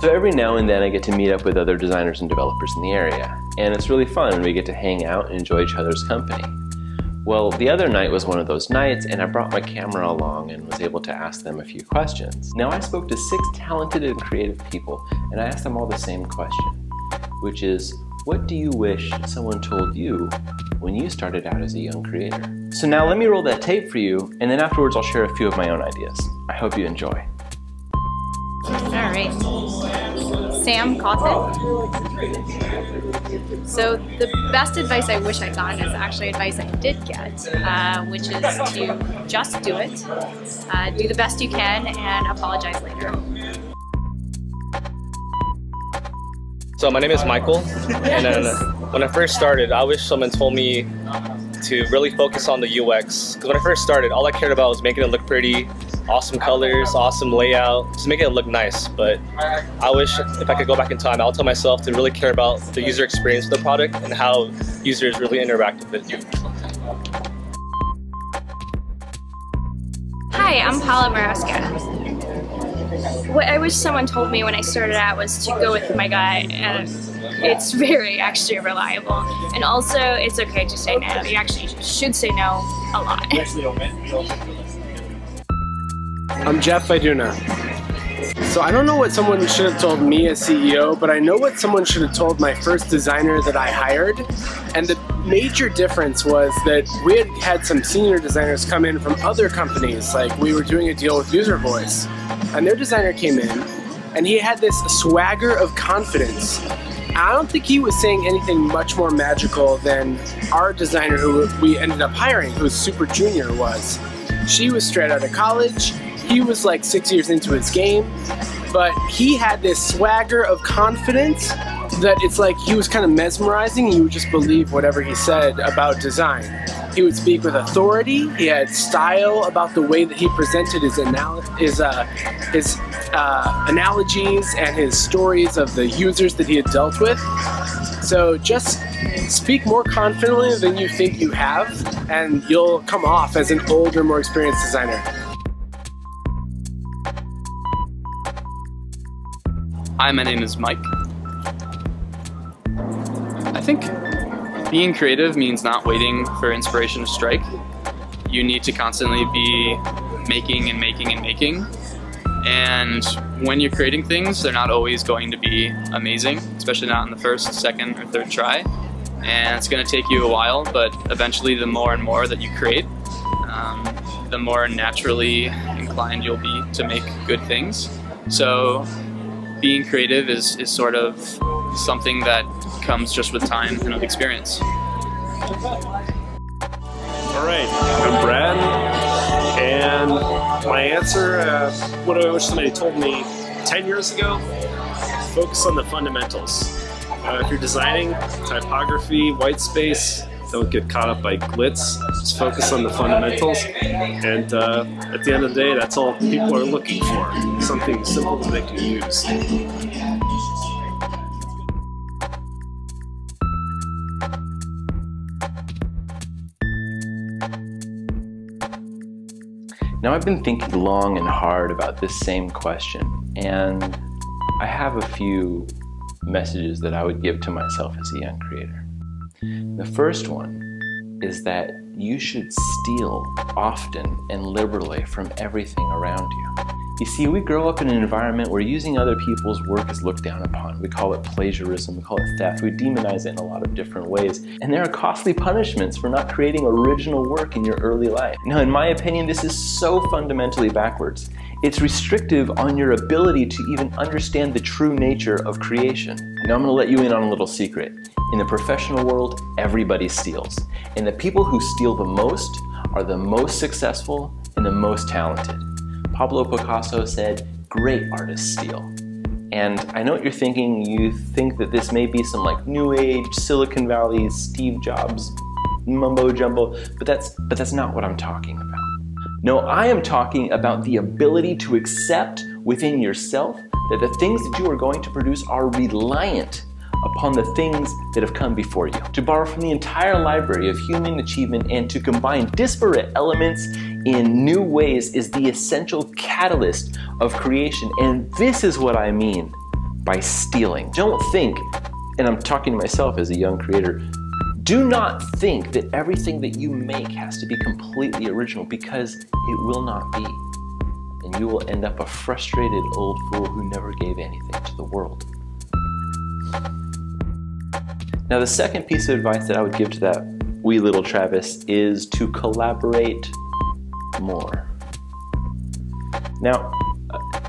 So every now and then I get to meet up with other designers and developers in the area, and it's really fun when we get to hang out and enjoy each other's company. Well, the other night was one of those nights, and I brought my camera along and was able to ask them a few questions. Now, I spoke to 6 talented and creative people, and I asked them all the same question, which is, what do you wish someone told you when you started out as a young creator? So now let me roll that tape for you, and then afterwards I'll share a few of my own ideas. I hope you enjoy. All right. Sam Cawthon. So the best advice I wish I'd gotten is actually advice I did get, which is to just do it, do the best you can, and apologize later. So my name is Michael, and when I first started, I wish someone told me to really focus on the UX. Because when I first started, all I cared about was making it look pretty, awesome colors, awesome layout, just making it look nice. But I wish if I could go back in time, I'll tell myself to really care about the user experience of the product and how users really interact with it. Hi, I'm PAULA Maraska. What I wish someone told me when I started out was to go with my gut, and it's very extra reliable. And also, it's okay to say no. You actually should say no a lot. I'm Jeff Iduna. So I don't know what someone should have told me as CEO, but I know what someone should have told my first designer that I hired. And the major difference was that we had had some senior designers come in from other companies, like we were doing a deal with User Voice. And their designer came in, and he had this swagger of confidence. I don't think he was saying anything much more magical than our designer who we ended up hiring, who was super junior, was. She was straight out of college. He was like 6 years into his game, but he had this swagger of confidence that it's like he was kind of mesmerizing. You would just believe whatever he said about design. He would speak with authority. He had style about the way that he presented his analogies and his stories of the users that he had dealt with. So just speak more confidently than you think you have, and you'll come off as an older, more experienced designer. Hi, my name is Mike. I think being creative means not waiting for inspiration to strike. You need to constantly be making and making and making. And when you're creating things, they're not always going to be amazing, especially not in the first, second, or third try. And it's going to take you a while, but eventually the more and more that you create, the more naturally inclined you'll be to make good things. So being creative is sort of something that comes just with time and with experience. All right, I'm Brad, and my answer, what I wish somebody told me 10 years ago, focus on the fundamentals. If you're designing typography, white space, don't get caught up by glitz. Just focus on the fundamentals, and at the end of the day, that's all people are looking for, something simple that they can use. Now, I've been thinking long and hard about this same question, and I have a few messages that I would give to myself as a young creator. The first one is that you should steal often and liberally from everything around you. You see, we grow up in an environment where using other people's work is looked down upon. We call it plagiarism, we call it theft, we demonize it in a lot of different ways. And there are costly punishments for not creating original work in your early life. Now, in my opinion, this is so fundamentally backwards. It's restrictive on your ability to even understand the true nature of creation. Now, I'm gonna let you in on a little secret. In the professional world, everybody steals. And the people who steal the most are the most successful and the most talented. Pablo Picasso said, "Great artists steal." And I know what you're thinking. You think that this may be some like new age, Silicon Valley, Steve Jobs mumbo jumbo, but that's not what I'm talking about. No, I am talking about the ability to accept within yourself that the things that you are going to produce are reliant upon the things that have come before you. To borrow from the entire library of human achievement and to combine disparate elements in new ways is the essential catalyst of creation. And this is what I mean by stealing. Don't think, and I'm talking to myself as a young creator, do not think that everything that you make has to be completely original, because it will not be. And you will end up a frustrated old fool who never gave anything to the world. Now, the second piece of advice that I would give to that wee little Travis is to collaborate more. Now,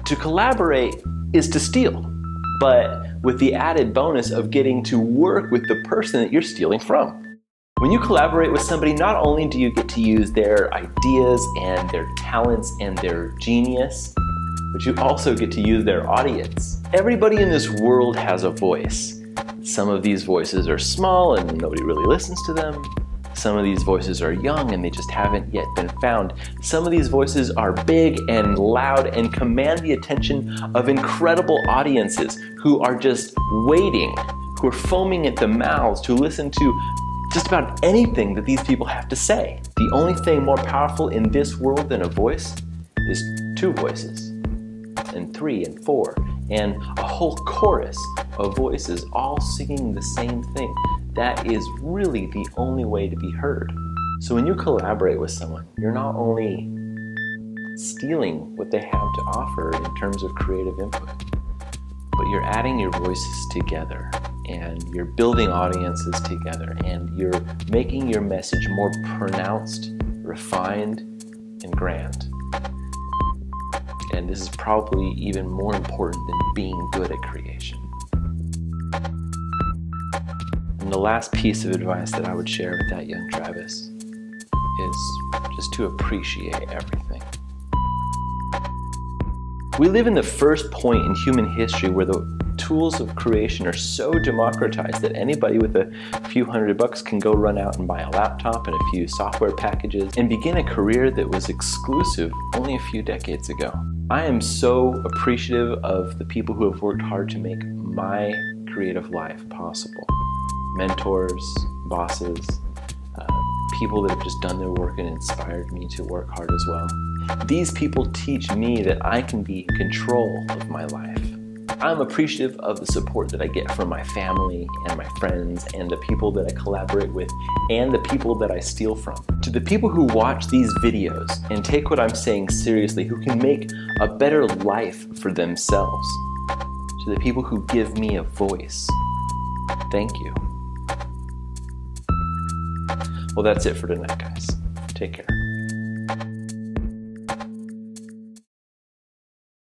to collaborate is to steal, but with the added bonus of getting to work with the person that you're stealing from. When you collaborate with somebody, not only do you get to use their ideas and their talents and their genius, but you also get to use their audience. Everybody in this world has a voice. Some of these voices are small and nobody really listens to them. Some of these voices are young and they just haven't yet been found. Some of these voices are big and loud and command the attention of incredible audiences who are just waiting, who are foaming at the mouths to listen to just about anything that these people have to say. The only thing more powerful in this world than a voice is two voices, and three and four, and a whole chorus of voices all singing the same thing. That is really the only way to be heard. So when you collaborate with someone, you're not only stealing what they have to offer in terms of creative input, but you're adding your voices together, and you're building audiences together, and you're making your message more pronounced, refined, and grand. And this is probably even more important than being good at creation. And the last piece of advice that I would share with that young Travis is just to appreciate everything. We live in the first point in human history where the tools of creation are so democratized that anybody with a few $100 can go run out and buy a laptop and a few software packages and begin a career that was exclusive only a few decades ago. I am so appreciative of the people who have worked hard to make my creative life possible. Mentors, bosses, people that have just done their work and inspired me to work hard as well. These people teach me that I can be in control of my life. I'm appreciative of the support that I get from my family and my friends and the people that I collaborate with and the people that I steal from. To the people who watch these videos and take what I'm saying seriously, who can make a better life for themselves, to the people who give me a voice, thank you. Well, that's it for tonight, guys. Take care.